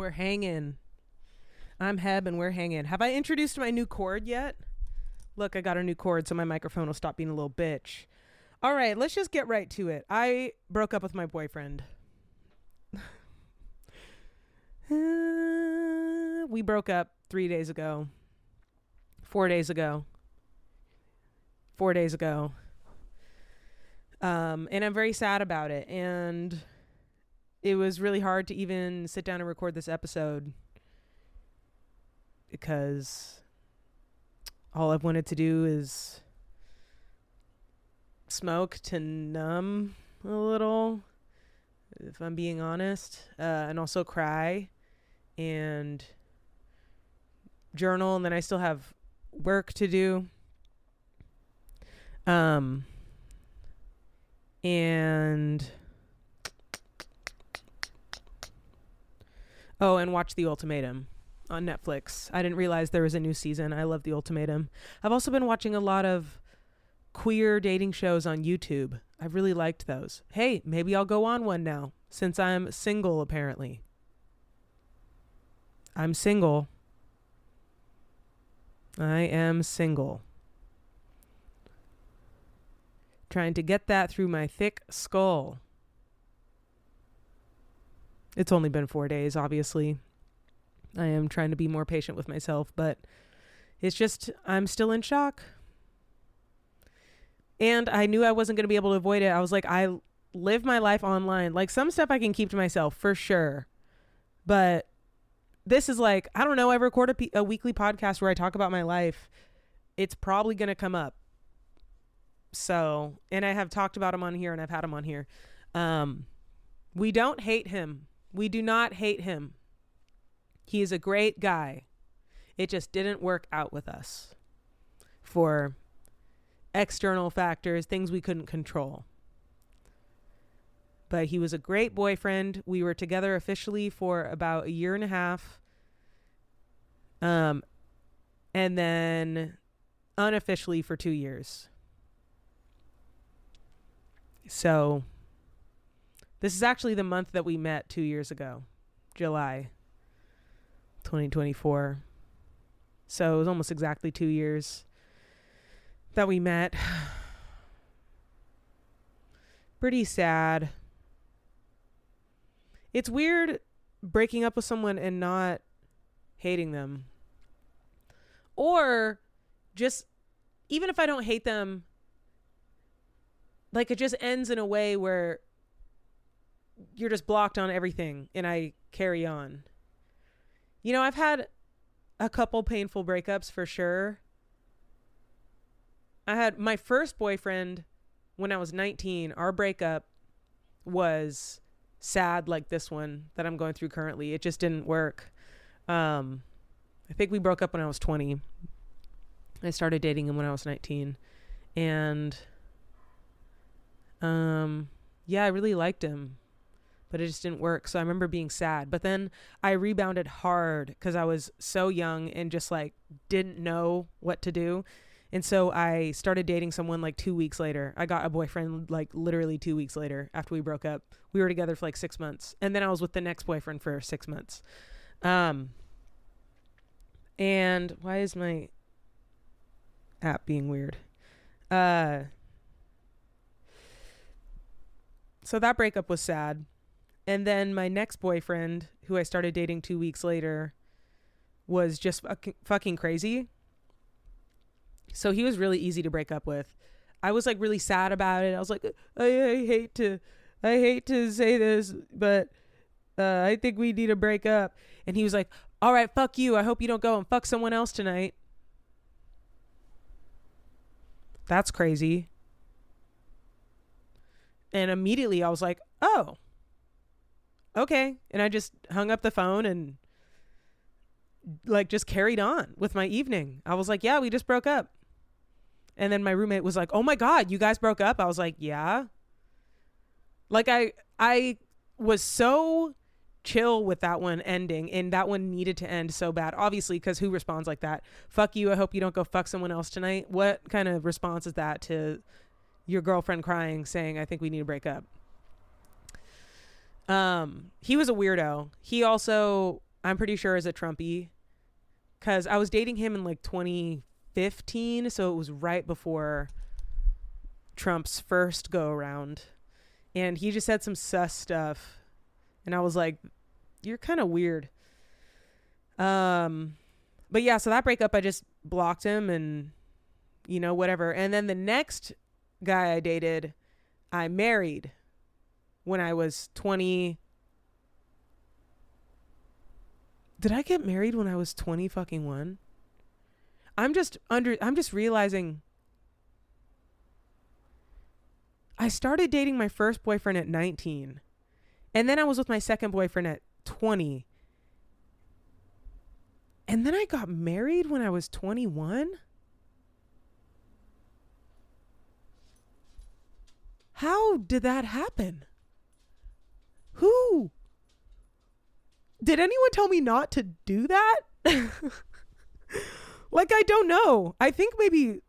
we're hanging. I'm Heb and we're hanging. Have I introduced my new cord yet? Look, I got a new cord so my microphone will stop being a little bitch. All right, let's just get right to it. I broke up with my boyfriend. We broke up 3 days ago. 4 days ago. 4 days ago. And I'm very sad about it. And it was really hard to even sit down and record this episode because all I've wanted to do is smoke to numb a little, if I'm being honest, and also cry and journal. And then I still have work to do. And watch The Ultimatum on Netflix. I didn't realize there was a new season. I love The Ultimatum. I've also been watching a lot of queer dating shows on YouTube. I've really liked those. Hey, maybe I'll go on one now since I'm single, apparently. I'm single. I am single. Trying to get that through my thick skull. It's only been 4 days, obviously. I am trying to be more patient with myself, but it's just, I'm still in shock. And I knew I wasn't going to be able to avoid it. I was like, I live my life online. Like, some stuff I can keep to myself for sure. But this is like, I don't know, I record a weekly podcast where I talk about my life. It's probably going to come up. So, and I have talked about him on here and I've had him on here. We don't hate him. We do not hate him. He is a great guy. It just didn't work out with us for external factors, things we couldn't control. But he was a great boyfriend. We were together officially for about 1.5 years. And then unofficially for 2 years. So this is actually the month that we met 2 years ago, July 2024. So it was almost exactly 2 years that we met. Pretty sad. It's weird breaking up with someone and not hating them. Or just, even if I don't hate them, like, it just ends in a way where you're just blocked on everything and I carry on. You know, I've had a couple painful breakups for sure. I had my first boyfriend when I was 19. Our breakup was sad like this one that I'm going through currently. It just didn't work. I think we broke up when I was 20. I started dating him when I was 19. And yeah, I really liked him, but it just didn't work. So I remember being sad, but then I rebounded hard because I was so young and just like didn't know what to do. And so I started dating someone like 2 weeks later. I got a boyfriend like literally 2 weeks later after we broke up. We were together for like 6 months. And then I was with the next boyfriend for 6 months. And why is my app being weird? So that breakup was sad. And then my next boyfriend, who I started dating 2 weeks later, was just fucking crazy. So he was really easy to break up with. I was like really sad about it. I was like, I hate to say this, but I think we need to break up. And he was like, all right, fuck you. I hope you don't go and fuck someone else tonight. That's crazy. And immediately I was like, oh, okay. And I just hung up the phone and like just carried on with my evening. I was like, yeah, we just broke up. And then my roommate was like, oh my God, you guys broke up? I was like, yeah. Like I was so chill with that one ending, and that one needed to end so bad, obviously, because who responds like that? Fuck you. I hope you don't go fuck someone else tonight. What kind of response is that to your girlfriend crying saying, I think we need to break up? He was a weirdo. He also I'm pretty sure is a Trumpy, because I was dating him in like 2015, so it was right before Trump's first go around, and he just said some sus stuff, and I was like, you're kind of weird. But yeah, so that breakup, I just blocked him and, you know, whatever. And then the next guy I dated, I married when I was 20. Did I get married when I was 20 fucking one? I'm just realizing I started dating my first boyfriend at 19. And then I was with my second boyfriend at 20. And then I got married when I was 21? How did that happen? Who? Did anyone tell me not to do that? Like, I don't know. I think maybe...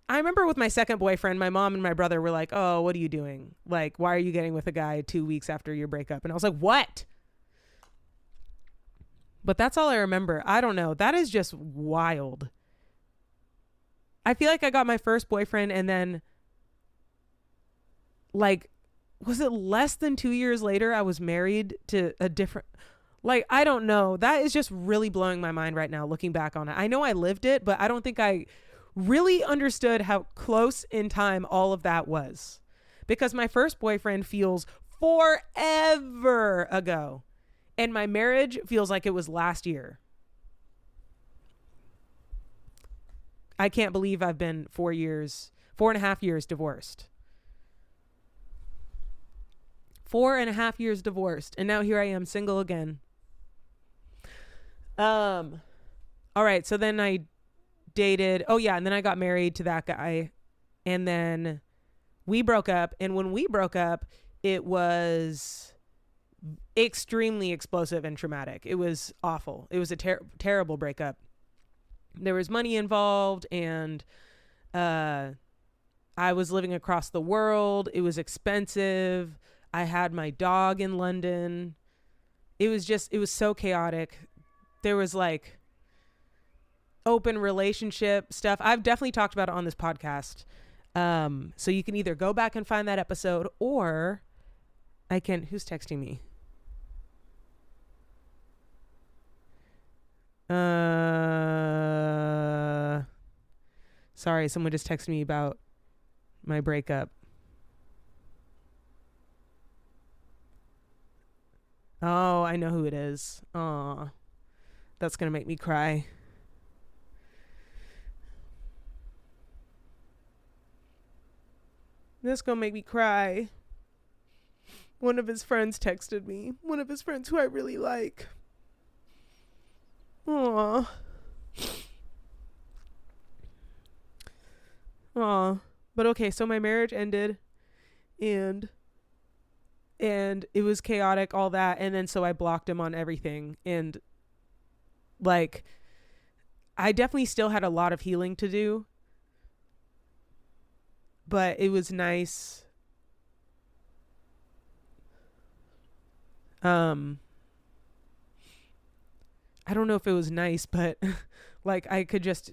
I remember with my second boyfriend, my mom and my brother were like, oh, what are you doing? Like, why are you getting with a guy 2 weeks after your breakup? And I was like, what? But that's all I remember. I don't know. That is just wild. I feel like I got my first boyfriend and then, like, was it less than 2 years later I was married to a different... Like, I don't know. That is just really blowing my mind right now, looking back on it. I know I lived it, but I don't think I really understood how close in time all of that was. Because my first boyfriend feels forever ago. And my marriage feels like it was last year. I can't believe I've been 4.5 years divorced. 4.5 years divorced. And now here I am single again. All right. So then I dated. Oh yeah. And then I got married to that guy. And then we broke up. And when we broke up, it was extremely explosive and traumatic. It was awful. It was a terrible breakup. There was money involved, and I was living across the world. It was expensive. I had my dog in London. It was so chaotic. There was like open relationship stuff. I've definitely talked about it on this podcast. So you can either go back and find that episode, or I can... Who's texting me? Sorry, someone just texted me about my breakup. Oh, I know who it is. Aw, that's gonna make me cry. That's gonna make me cry. One of his friends texted me. One of his friends who I really like. Aw. Aw. But okay, so my marriage ended, and it was chaotic, all that, and then so I blocked him on everything, and like I definitely still had a lot of healing to do, but it was nice. I don't know if it was nice, but like I could just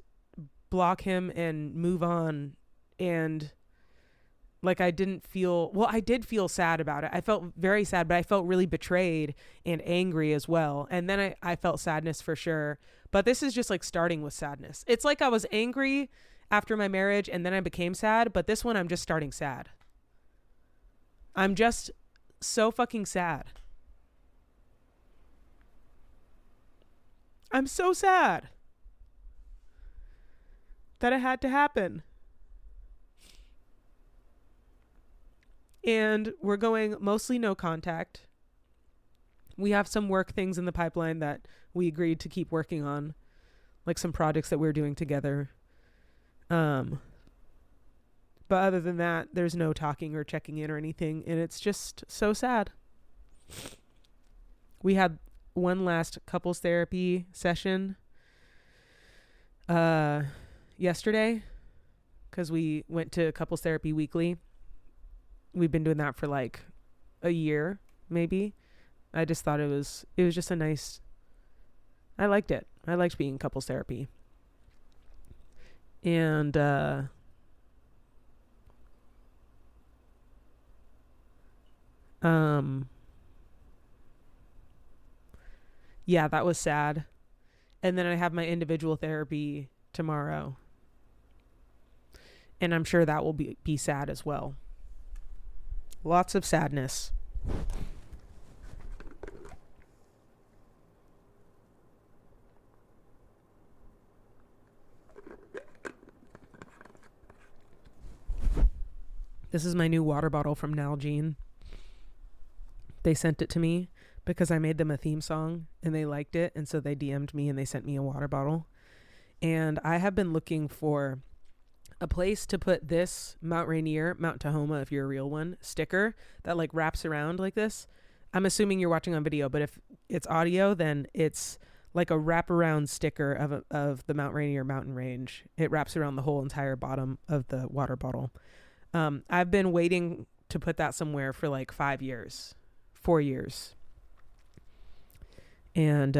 block him and move on, and like I did feel sad about it. I felt very sad, but I felt really betrayed and angry as well. And then I felt sadness for sure. But this is just like starting with sadness. It's like I was angry after my marriage and then I became sad, but this one I'm just starting sad. I'm just so fucking sad. I'm so sad that it had to happen. And we're going mostly no contact. We have some work things in the pipeline that we agreed to keep working on, like some projects that we're doing together. But other than that, there's no talking or checking in or anything, and it's just so sad. We had one last couples therapy session yesterday, because we went to couples therapy weekly. We've been doing that for like a year, maybe. I just thought it was just a nice, I liked it. I liked being couples therapy. And yeah, that was sad. And then I have my individual therapy tomorrow. And I'm sure that will be sad as well. Lots of sadness. This is my new water bottle from Nalgene. They sent it to me because I made them a theme song and they liked it. And so they DM'd me and they sent me a water bottle. And I have been looking for a place to put this Mount Rainier, Mount Tahoma, if you're a real one, sticker that like wraps around like this. I'm assuming you're watching on video, but if it's audio, then it's like a wraparound sticker of the Mount Rainier mountain range. It wraps around the whole entire bottom of the water bottle. I've been waiting to put that somewhere for like 4 years. And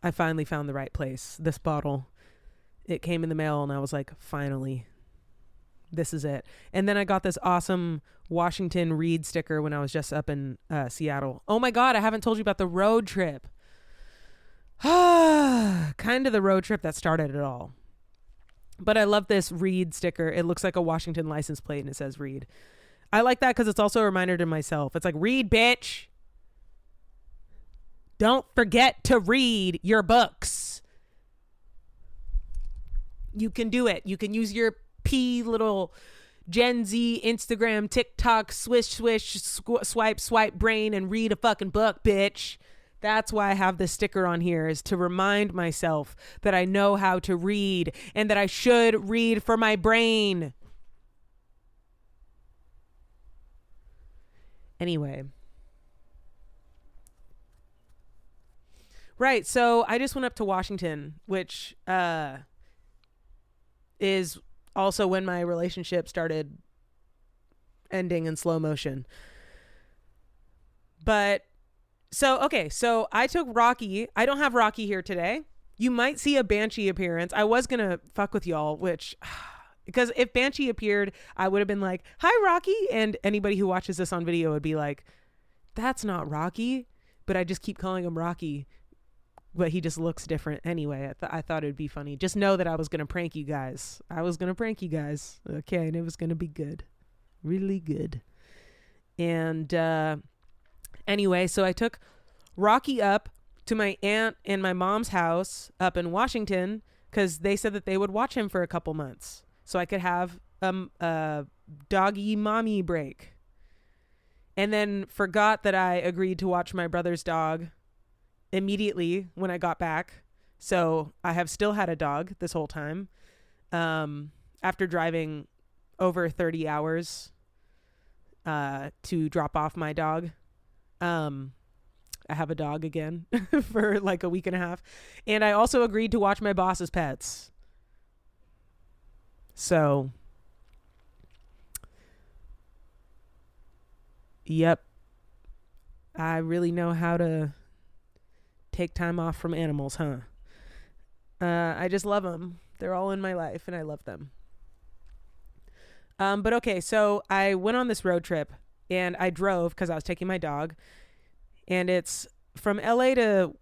I finally found the right place. This bottle, it came in the mail and I was like, finally, this is it. And then I got this awesome Washington Reed sticker when I was just up in Seattle. Oh my God, I haven't told you about the road trip. Kind of the road trip that started it all. But I love this Reed sticker. It looks like a Washington license plate and it says Reed. I like that because it's also a reminder to myself. It's like, read, bitch. Don't forget to read your books. You can do it. You can use your little Gen Z Instagram, TikTok, swish, swipe brain and read a fucking book, bitch. That's why I have this sticker on here, is to remind myself that I know how to read and that I should read for my brain. Anyway. Right. So I just went up to Washington, which is also when my relationship started ending in slow motion. But so I took Rocky. I don't have Rocky here today. You might see a Banshee appearance. I was going to fuck with y'all, because if Banshee appeared, I would have been like, hi, Rocky. And anybody who watches this on video would be like, that's not Rocky. But I just keep calling him Rocky. But he just looks different anyway. I thought it would be funny. Just know that I was going to prank you guys. Okay, and it was going to be good. Really good. And anyway, so I took Rocky up to my aunt and my mom's house up in Washington because they said that they would watch him for a couple months. So I could have a doggy mommy break. And then forgot that I agreed to watch my brother's dog immediately when I got back. So I have still had a dog this whole time. After driving over 30 hours to drop off my dog. I have a dog again for like a week and a half. And I also agreed to watch my boss's pets. So, yep. I really know how to take time off from animals, huh? I just love them. They're all in my life and I love them. But okay, so I went on this road trip and I drove because I was taking my dog, and it's from LA to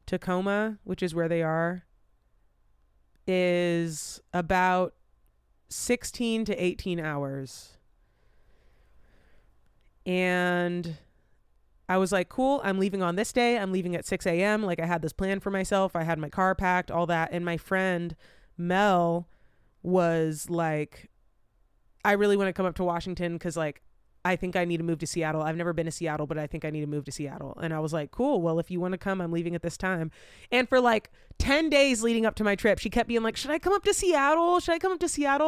Tacoma, which is where they are, is about 16 to 18 hours. And I was like, cool, I'm leaving on this day. I'm leaving at 6 a.m. Like I had this plan for myself. I had my car packed, all that. And my friend Mel was like, I really want to come up to Washington because like, I think I need to move to Seattle. I've never been to Seattle, but I think I need to move to Seattle. And I was like, cool. Well, if you want to come, I'm leaving at this time. And for like 10 days leading up to my trip, she kept being like, should I come up to Seattle?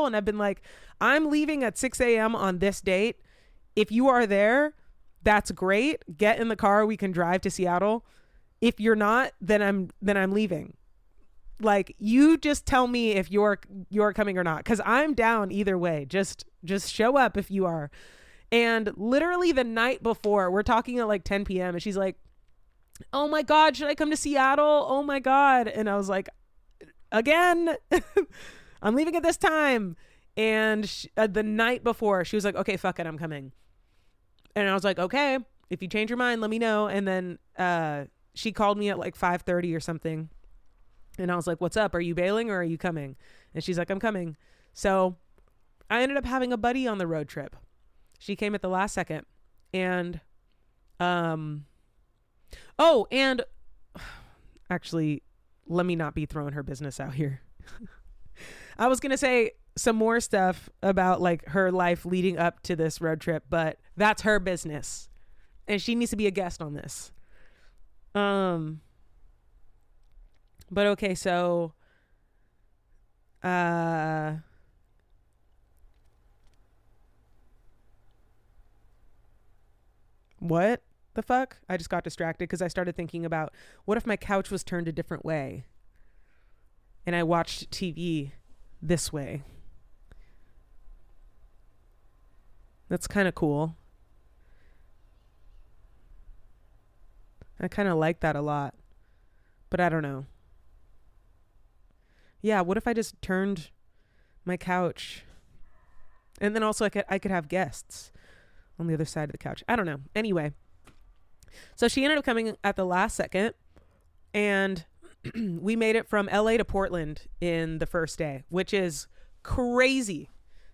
And I've been like, I'm leaving at 6 a.m. on this date. If you are there, that's great. Get in the car. We can drive to Seattle. If you're not, then I'm leaving. Like, you just tell me if you're coming or not, because I'm down either way. Just show up if you are. And literally the night before, we're talking at like 10 p.m. and she's like, oh my God, should I come to Seattle? Oh my God. And I was like, again, I'm leaving at this time. And the night before, she was like, okay, fuck it, I'm coming. And I was like, okay, if you change your mind, let me know. And then she called me at like 5:30 or something. And I was like, what's up? Are you bailing or are you coming? And she's like, I'm coming. So I ended up having a buddy on the road trip. She came at the last second. And, oh, and actually, let me not be throwing her business out here. I was going to say some more stuff about like her life leading up to this road trip, but that's her business. And she needs to be a guest on this. But okay, so, what the fuck? I just got distracted because I started thinking about what if my couch was turned a different way and I watched TV this way. That's kind of cool. I kind of like that a lot, but I don't know. Yeah, what if I just turned my couch and then also I could have guests on the other side of the couch. I don't know. Anyway, so she ended up coming at the last second and we made it from LA to Portland in the first day, which is crazy.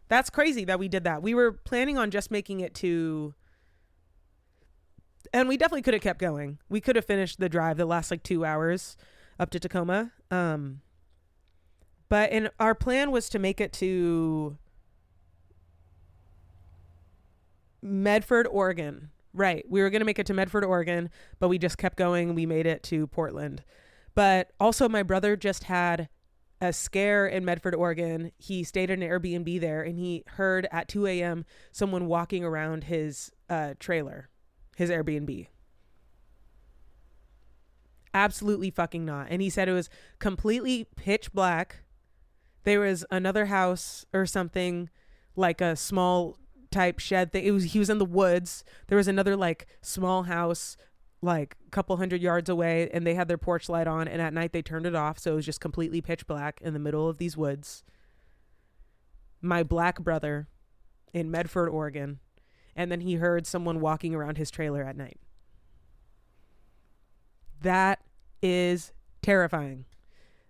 That's crazy that we did that. We were planning on just making it to, and we definitely could have kept going. We could have finished the drive the last like 2 hours up to Tacoma. But our plan was to make it to Medford, Oregon. Right. We were going to make it to Medford, Oregon, but we just kept going. We made it to Portland. But also my brother just had a scare in Medford, Oregon. He stayed in an Airbnb there and he heard at 2 a.m. someone walking around his trailer, his Airbnb. Absolutely fucking not. And he said it was completely pitch black. There was another house or something, like a small type shed thing. He was in the woods. There was another like small house like a couple 100 yards away and they had their porch light on and at night they turned it off, so it was just completely pitch black in the middle of these woods. My black brother in Medford, Oregon, and then he heard someone walking around his trailer at night. That is terrifying.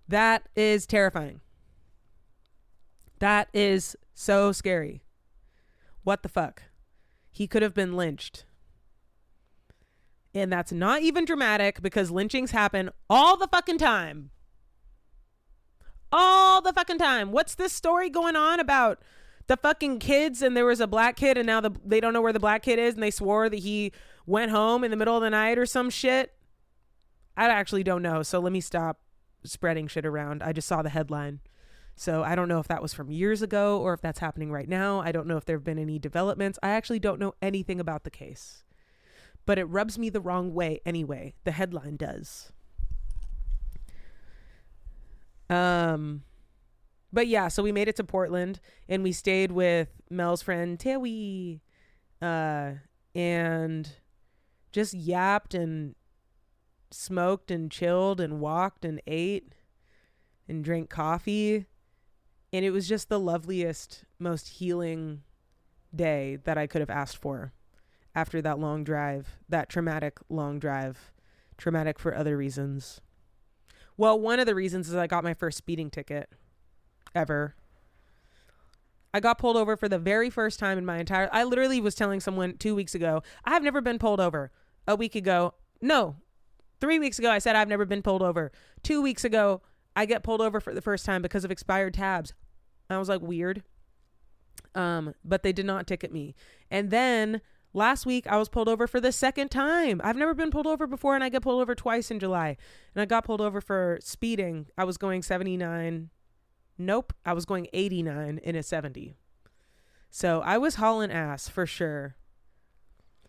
That is terrifying. That is so scary. What the fuck? He could have been lynched. And that's not even dramatic because lynchings happen all the fucking time. All the fucking time. What's this story going on about the fucking kids and there was a black kid and now they don't know where the black kid is and they swore that he went home in the middle of the night or some shit? I actually don't know. So let me stop spreading shit around. I just saw the headline. So I don't know if that was from years ago or if that's happening right now. I don't know if there have been any developments. I actually don't know anything about the case. But it rubs me the wrong way anyway. The headline does. But yeah, so we made it to Portland and we stayed with Mel's friend Tewi. And just yapped and smoked and chilled and walked and ate and drank coffee. And it was just the loveliest, most healing day that I could have asked for after that long drive, that traumatic long drive, traumatic for other reasons. Well, one of the reasons is I got my first speeding ticket ever. I got pulled over for the very first time in my entire, I literally was telling someone 2 weeks ago, I've never been pulled over. A week ago, no, 3 weeks ago, I said I've never been pulled over. 2 weeks ago, I get pulled over for the first time because of expired tabs. I was like, weird. But they did not ticket me. And then last week I was pulled over for the second time. I've never been pulled over before and I get pulled over twice in July. And I got pulled over for speeding. I was going 79. Nope. I was going 89 in a 70. So I was hauling ass for sure.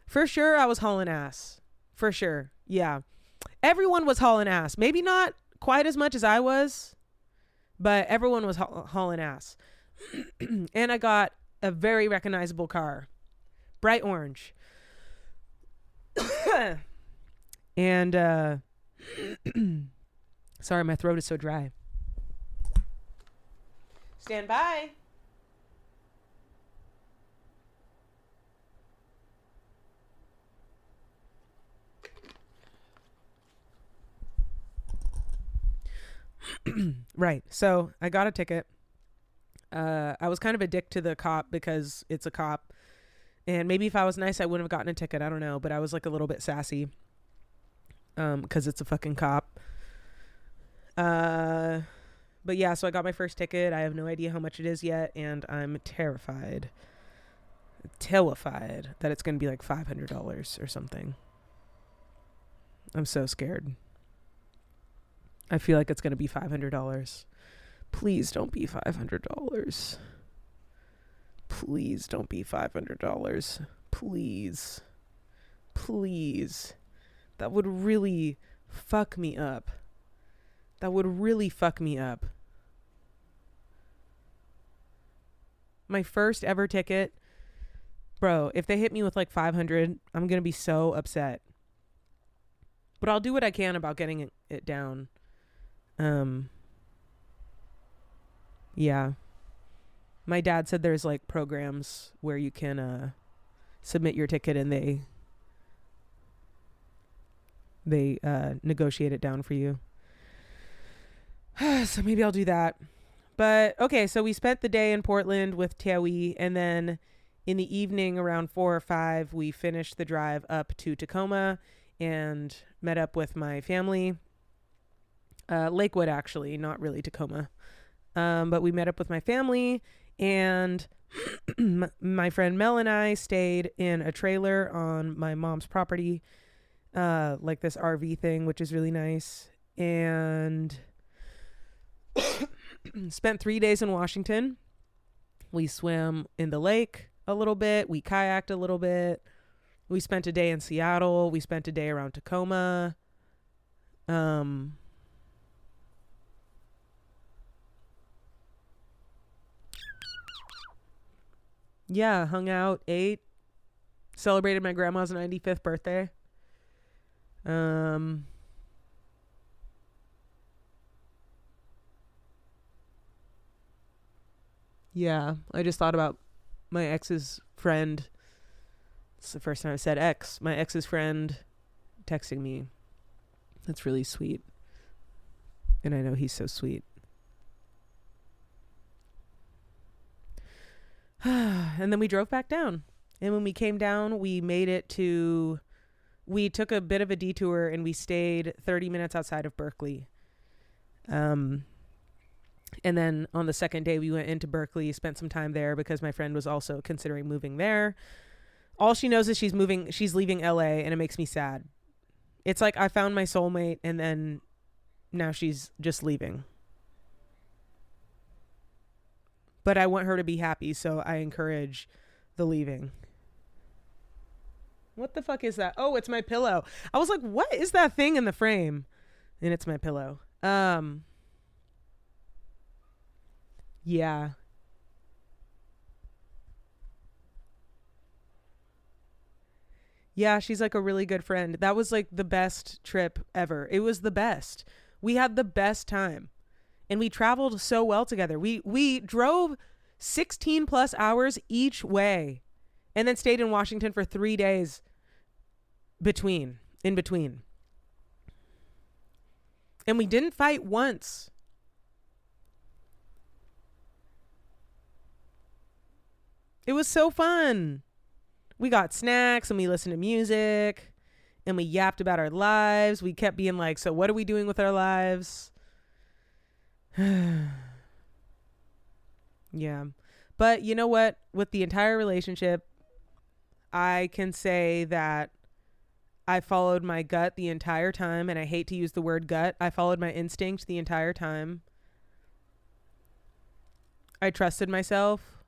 For sure I was hauling ass. For sure. Yeah. Everyone was hauling ass. Maybe not quite as much as I was, but everyone was hauling ass. And I got a very recognizable car. bright orange. And sorry, my throat is so dry. Stand by. Right. So I got a ticket. I was kind of a dick to the cop because it's a cop. And maybe if I was nice, I wouldn't have gotten a ticket. I don't know. But I was like a little bit sassy. Because it's a fucking cop. But yeah, so I got my first ticket. I have no idea how much it is yet. And I'm terrified that it's going to be like $500 or something. I'm so scared. I feel like it's going to be $500. Please don't be $500. Please don't be $500. Please. Please. That would really fuck me up. That would really fuck me up. My first ever ticket. Bro, if they hit me with like 500, I'm going to be so upset. But I'll do what I can about getting it down. Yeah. My dad said there's like programs where you can submit your ticket and they negotiate it down for you. So maybe I'll do that. But okay, so we spent the day in Portland with Tewi, and then in the evening around 4 or 5, we finished the drive up to Tacoma and met up with my family. Lakewood, actually, not really Tacoma. But we met up with my family, and my friend Mel and I stayed in a trailer on my mom's property, like this RV thing, which is really nice. And spent 3 days in Washington. We swam in the lake a little bit. We kayaked a little bit. We spent a day in Seattle. We spent a day around Tacoma. Yeah, hung out, ate, celebrated my grandma's 95th birthday. Yeah, I just thought about my ex's friend. It's the first time I've said ex. My ex's friend texting me. That's really sweet. And I know he's so sweet. And then we drove back down. And when we came down, we took a bit of a detour and we stayed 30 minutes outside of Berkeley. And then on the second day, we went into Berkeley, spent some time there because my friend was also considering moving there. All she knows is she's leaving LA, and it makes me sad. It's like I found my soulmate, and then now she's just leaving. But I want her to be happy, so I encourage the leaving. What the fuck is that? Oh, it's my pillow. I was like, what is that thing in the frame? And it's my pillow. Yeah. Yeah, she's like a really good friend. That was like the best trip ever. It was the best. We had the best time. And we traveled so well together. We drove 16 plus hours each way and then stayed in Washington for 3 days in between. And we didn't fight once. It was so fun. We got snacks and we listened to music and we yapped about our lives. We kept being like, so what are we doing with our lives? Yeah. But you know what? With the entire relationship, I can say that I followed my gut the entire time. And I hate to use the word gut. I followed my instinct the entire time. I trusted myself.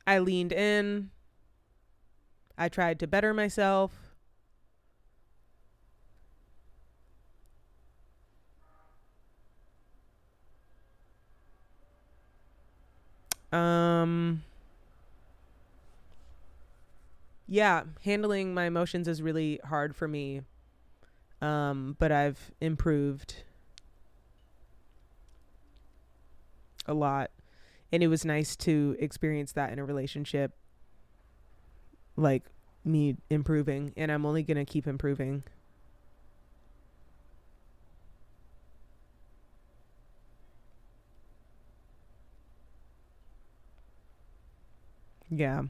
I leaned in. I tried to better myself. Yeah, handling my emotions is really hard for me. But I've improved a lot. And it was nice to experience that in a relationship, like me improving. And I'm only going to keep improving. Yeah.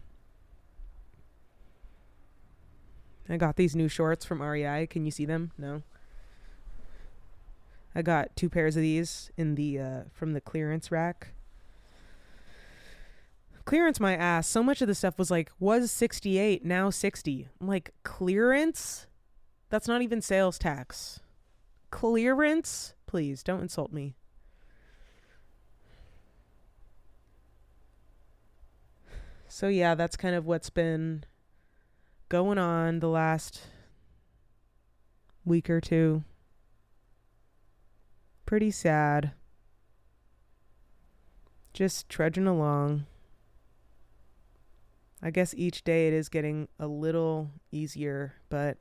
I got these new shorts from REI. Can you see them? No. I got 2 pairs of these in the from the clearance rack. Clearance my ass. So much of the stuff was 68, now 60. I'm like, clearance? That's not even sales tax. Clearance? Please don't insult me. So yeah, that's kind of what's been going on the last week or two. Pretty sad. Just trudging along. I guess each day it is getting a little easier, but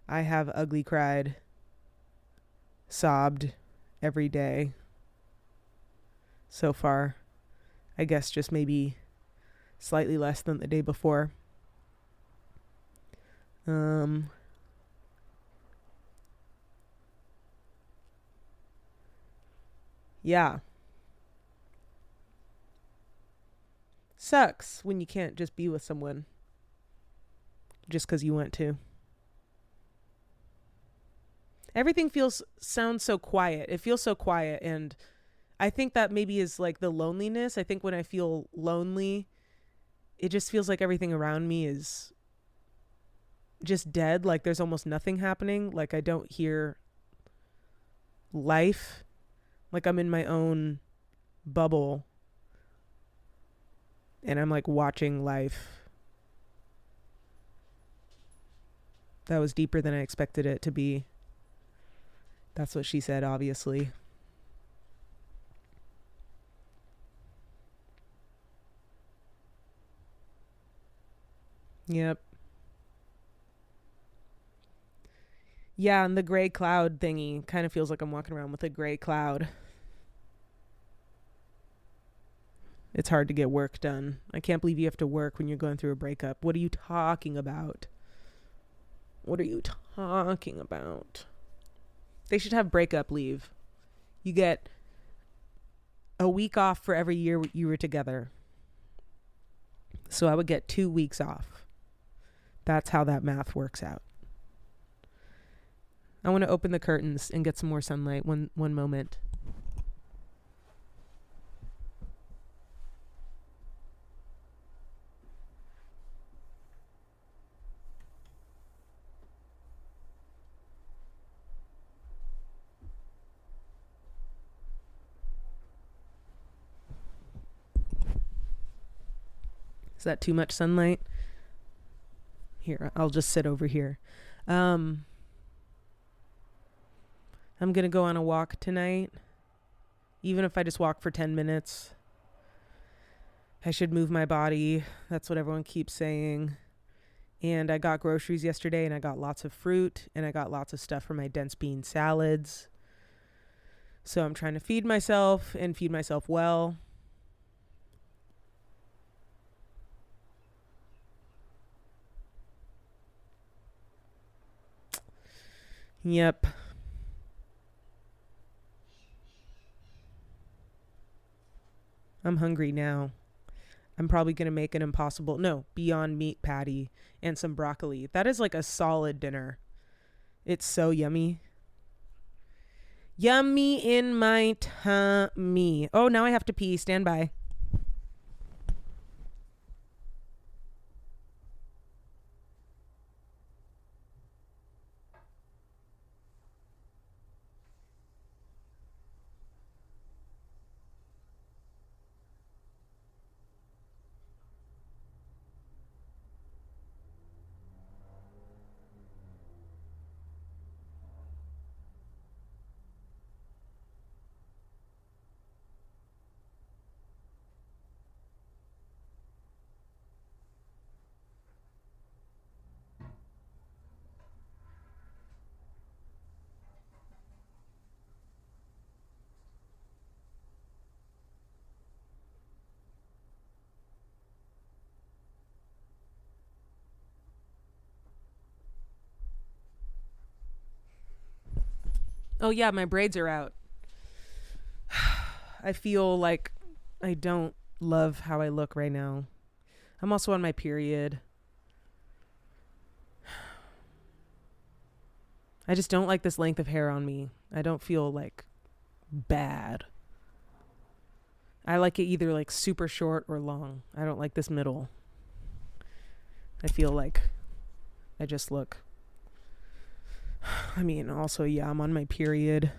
I have ugly cried, sobbed every day so far. I guess just maybe slightly less than the day before. Yeah. Sucks when you can't just be with someone just because you want to. Everything sounds so quiet. It feels so quiet, and I think that maybe is like the loneliness. I think when I feel lonely, it just feels like everything around me is just dead. Like there's almost nothing happening. Like I don't hear life. Like I'm in my own bubble and I'm like watching life. That was deeper than I expected it to be. That's what she said, obviously. Yep. Yeah, and the gray cloud thingy kind of feels like I'm walking around with a gray cloud. It's hard to get work done. I can't believe you have to work when you're going through a breakup. What are you talking about? What are you talking about? They should have breakup leave. You get a week off for every year you were together. So I would get 2 weeks off. That's how that math works out. I want to open the curtains and get some more sunlight. One moment. Is that too much sunlight? Here, I'll just sit over here. I'm going to go on a walk tonight. Even if I just walk for 10 minutes. I should move my body. That's what everyone keeps saying. And I got groceries yesterday and I got lots of fruit and I got lots of stuff for my dense bean salads. So I'm trying to feed myself and feed myself well. Yep. I'm hungry now. I'm probably going to make an Beyond Meat patty and some broccoli. That is like a solid dinner. It's so yummy. Yummy in my tummy. Oh, now I have to pee. Stand by. Oh yeah, my braids are out. I feel like I don't love how I look right now. I'm also on my period. I just don't like this length of hair on me. I don't feel like bad. I like it either like super short or long. I don't like this middle. I feel like I just look. I mean, also, yeah, I'm on my period.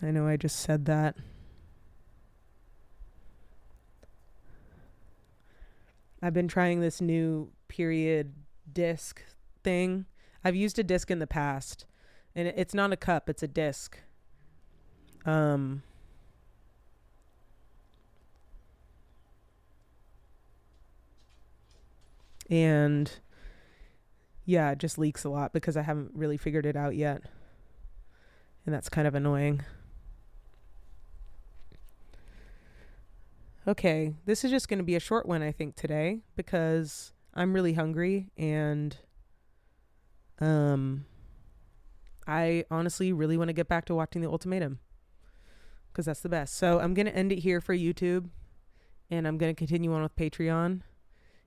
I know I just said that. I've been trying this new period disc thing. I've used a disc in the past, and it's not a cup, it's a disc. And yeah, it just leaks a lot because I haven't really figured it out yet. And that's kind of annoying. Okay, this is just going to be a short one, I think, today, because I'm really hungry and I honestly really want to get back to watching The Ultimatum because that's the best. So I'm going to end it here for YouTube, and I'm going to continue on with Patreon.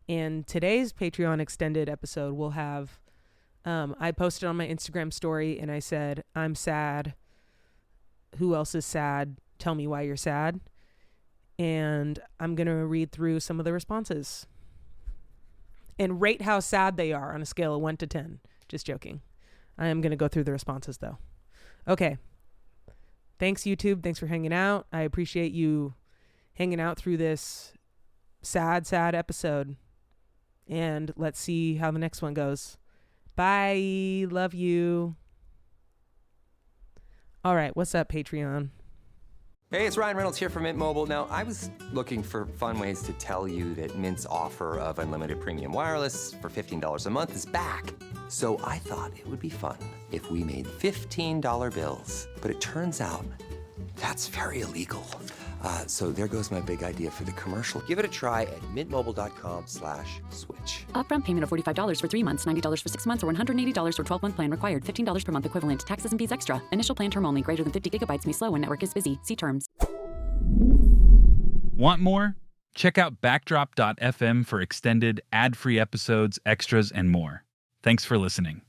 And today's Patreon extended episode will have, I posted on my Instagram story and I said, I'm sad. Who else is sad? Tell me why you're sad. And I'm going to read through some of the responses and rate how sad they are on a scale of 1 to 10. Just joking. I am going to go through the responses though. Okay. Thanks, YouTube. Thanks for hanging out. I appreciate you hanging out through this sad episode. And let's see how the next one goes. Bye. Love you. All right. What's up, Patreon? Hey, it's Ryan Reynolds here from Mint Mobile. Now, I was looking for fun ways to tell you that Mint's offer of unlimited premium wireless for $15 a month is back. So I thought it would be fun if we made $15 bills. But it turns out that's very illegal. So there goes my big idea for the commercial. Give it a try at mintmobile.com/switch. Upfront payment of $45 for 3 months, $90 for 6 months, or $180 for 12-month plan required. $15 per month equivalent. Taxes and fees extra. Initial plan term only. Greater than 50 gigabytes may slow when network is busy. See terms. Want more? Check out backdrop.fm for extended ad-free episodes, extras, and more. Thanks for listening.